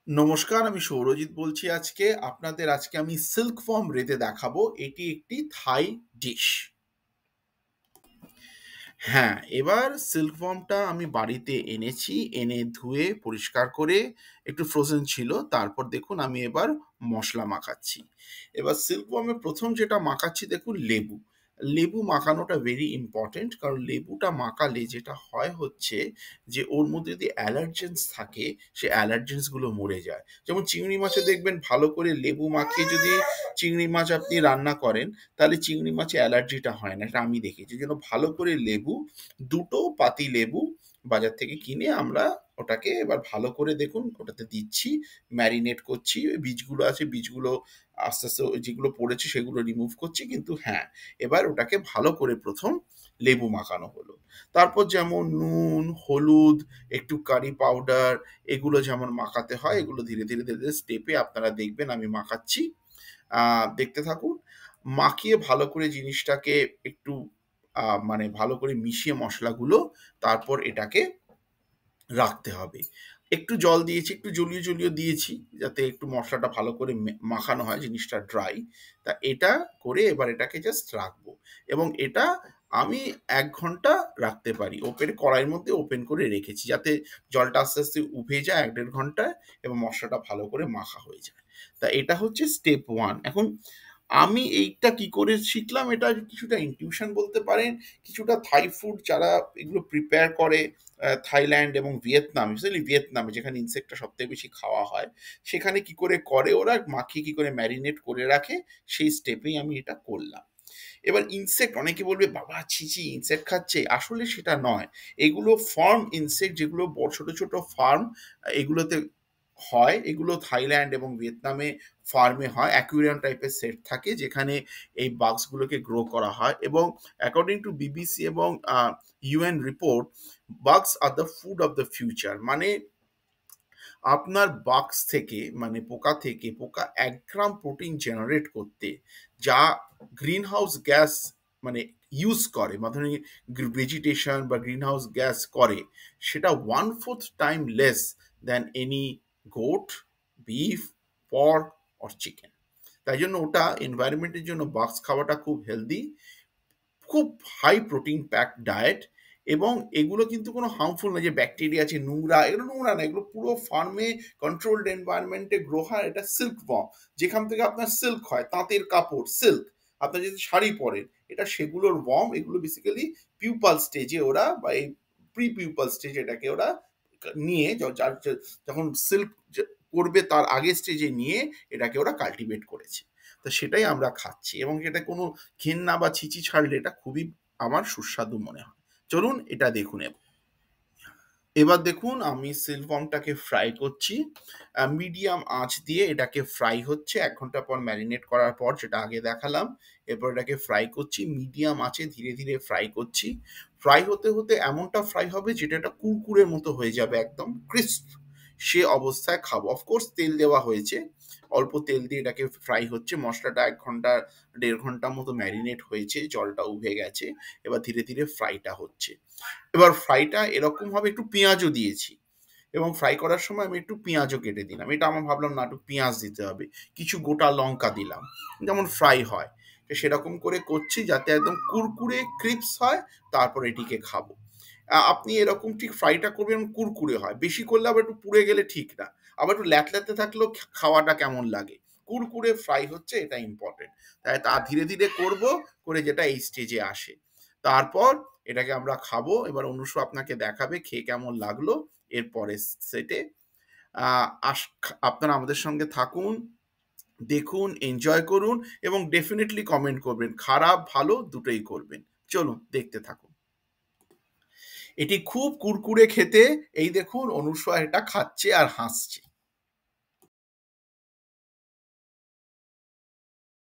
নমস্কার, আমি সৌরজিৎ বলছি আজকে। আজকে আমি সিল্ক ফর্ম রেঁধে দেখাবো। এটি একটি থাই ডিশ। হ্যাঁ, এবার সিল্ক ওয়ার্মটা আমি বাড়িতে এনেছি, এনে ধুয়ে পরিষ্কার করে একটু ফ্রোজেন ছিল। তারপর দেখুন আমি এবার মশলা মাখাচ্ছি। এবার সিল্ক ওয়ার্মের প্রথম যেটা মাখাচ্ছি দেখুন লেবু। লেবু মাখানোটা ভেরি ইম্পর্টেন্ট, কারণ লেবুটা মাখালে যেটা হয় হচ্ছে যে ওর মধ্যে যদি অ্যালার্জেন্স থাকে সে অ্যালার্জেন্সগুলো মরে যায়। যেমন চিংড়ি মাছে দেখবেন ভালো করে লেবু মাখিয়ে যদি চিংড়ি মাছ আপনি রান্না করেন তাহলে চিংড়ি মাছে অ্যালার্জিটা হয় না, এটা আমি দেখেছি। এই জন্য ভালো করে লেবু, দুটো পাতি লেবু বাজার থেকে কিনে আমরা ওটাকে এবার ভালো করে দেখুন ওটাতে দিচ্ছি, ম্যারিনেট করছি। ওই বীজগুলো আছে, বীজগুলো আস্তে আস্তে যেগুলো পড়েছে সেগুলো রিমুভ করছি। কিন্তু হ্যাঁ, এবার ওটাকে ভালো করে প্রথম লেবু মাখানো হলো। তারপর যেমন নুন, হলুদ, একটু কারি পাউডার, এগুলো যেমন মাখাতে হয় এগুলো ধীরে ধীরে ধীরে ধীরে স্টেপে আপনারা দেখবেন আমি মাখাচ্ছি। দেখতে থাকুন। মাখিয়ে ভালো করে জিনিসটাকে একটু মানে ভালো করে মিশিয়ে মশলাগুলো তারপর এটাকে রাখতে হবে। একটু জল দিয়েছি, একটু জলীয় জলীয় দিয়েছি যাতে একটু মশলাটা ভালো করে মাখানো হয়, জিনিসটা ড্রাই। তা এটা করে এবার এটাকে জাস্ট রাখবো, এবং এটা আমি ১ ঘন্টা রাখতে পারি। কড়াইয়ের মধ্যে ওপেন করে রেখেছি যাতে জলটা আস্তে আস্তে উঠে যায় ১-১.৫ ঘন্টায় এবং মশলাটা ভালো করে মাখা হয়ে যায়। তা এটা হচ্ছে স্টেপ ওয়ান। এখন আমি এইটা কি করে শিখলাম, এটা কিছুটা ইনটিউশন বলতে পারেন। কিছুটা থাই ফুড যারা এগুলো প্রিপেয়ার করে, থাইল্যান্ড এবং ভিয়েতনাম, স্পেশালি ভিয়েতনামে যেখানে ইনসেক্টটা সবথেকে বেশি খাওয়া হয়, সেখানে কি করে করে ওরা মাখিয়ে কি করে ম্যারিনেট করে রাখে, সেই স্টেপেই আমি এটা করলাম। এবার ইনসেক্ট, অনেকে বলবে বাবা ছি ছি ইনসেক্ট খাচ্ছে, আসলে সেটা নয়। এগুলো ফার্ম ইনসেক্ট, যেগুলো বড় ছোট ছোট ফার্ম এগুলোতে হয়। এগুলো থাইল্যান্ড এবং ভিয়েতনামে ফার্মে হয়, অ্যাকুয়ারিয়াম টাইপের সেট থাকে যেখানে এই বাগসগুলোকে গ্রো করা হয়। এবং অ্যাকর্ডিং টু বিবিসি এবং UN report, বাগস are the food of the future. মানে আপনার বাক্স থেকে, মানে পোকা থেকে, পোকা ১ গ্রাম প্রোটিন জেনারেট করতে যা গ্রিন হাউস গ্যাস মানে ইউজ করে, মানে ভেজিটেশন বা গ্রিন হাউস গ্যাস করে, সেটা 1/4 time less than any goat, beef, pork or chicken. তাই জন্য ওটা এনভায়রনমেন্টের জন্য বাক্স খাওয়াটা খুব হেলদি, খুব হাই প্রোটিন প্যাক ডায়েট। এবং এগুলো কিন্তু কোনো হার্মফুল না যে ব্যাকটেরিয়া আছে নোংরা, এগুলো নোংরা না, এগুলো পুরো ফার্মে কন্ট্রোলড এনভায়রনমেন্টে গ্রো হয়। এটা সিল্ক ওয়ার্ম, যেখান থেকে আপনার সিল্ক হয়, তাঁতের কাপড় সিল্ক, আপনার যদি শাড়ি পরেন এটা সেগুলোর ওয়ার্ম। এগুলো বেসিক্যালি পিউপাল স্টেজে ওরা, বা এই প্রি পিউপাল স্টেজে এটাকে ওরা নিয়ে যখন সিল্ক করবে তার আগের স্টেজে নিয়ে এটাকে ওরা কাল্টিভেট করেছে। তো সেটাই আমরা খাচ্ছি, এবং এটা কোনো ঘেন্না বা ছিচি ছাড়লে এটা খুবই আমার সুস্বাদু মনে হয়। চলুন এটা দেখুন। এবার দেখুন আমি সিলভমটাকে ফ্রাই করছি। মিডিয়াম আঁচ দিয়ে এটাকে ফ্রাই হচ্ছে ১ ঘন্টা পর ম্যারিনেট করার পর, যেটা আগে দেখালাম। এরপর এটাকে ফ্রাই করছি মিডিয়াম আঁচে, ধীরে ধীরে ফ্রাই করছি। ফ্রাই হতে হতে এমনটা ফ্রাই হবে যেটা একটা কুরকুরের মতো হয়ে যাবে, একদম ক্রিস্প। সে অবস্থায় খাবো। অফকোর্স তেল দেওয়া হয়েছে, অল্প তেল দিয়ে এটাকে ফ্রাই হচ্ছে। মশলাটা ১ ঘন্টা ১.৫ ঘন্টার মতো ম্যারিনেট হয়েছে, জলটা উভে গেছে। এবার ধীরে ধীরে ফ্রাইটা হচ্ছে। এবার ফ্রাইটা এরকম ভাবে, একটু পেঁয়াজও দিয়েছি, এবং ফ্রাই করার সময় আমি একটু পেঁয়াজও কেটে দিলাম। এটা আমার ভাবলাম না একটু পেঁয়াজ দিতে হবে, কিছু গোটা লঙ্কা দিলাম, যেমন ফ্রাই হয়। তো সেরকম করে করছি যাতে একদম কুরকুরে ক্রিপস হয়, তারপর এটিকে খাবো। আপনি এরকম ঠিক ফ্রাইটা করবেন কুরকুরে হয়, বেশি করলে আবার একটু পুড়ে গেলে ঠিক না, আবার একটু ল্যাটল্যাটে থাকলেও খাওয়াটা কেমন লাগে। কুরকুরে ফ্রাই হচ্ছে, এটা ইম্পর্টেন্ট। তাই তা ধীরে ধীরে করব, করে যেটা এই স্টেজে আসে, তারপর এটাকে আমরা খাবো। এবার অনুষ্ঠ আপনাকে দেখাবে খেয়ে কেমন লাগলো এরপরে সেটে। আপনারা আমাদের সঙ্গে থাকুন, দেখুন, এনজয় করুন, এবং ডেফিনেটলি কমেন্ট করবেন, খারাপ ভালো দুটোই করবেন। চলুন দেখতে থাকুন। এটি খুব কুরকুরে খেতে। এই দেখুন অনুষ্কা এটা খাচ্ছে আর হাসছে।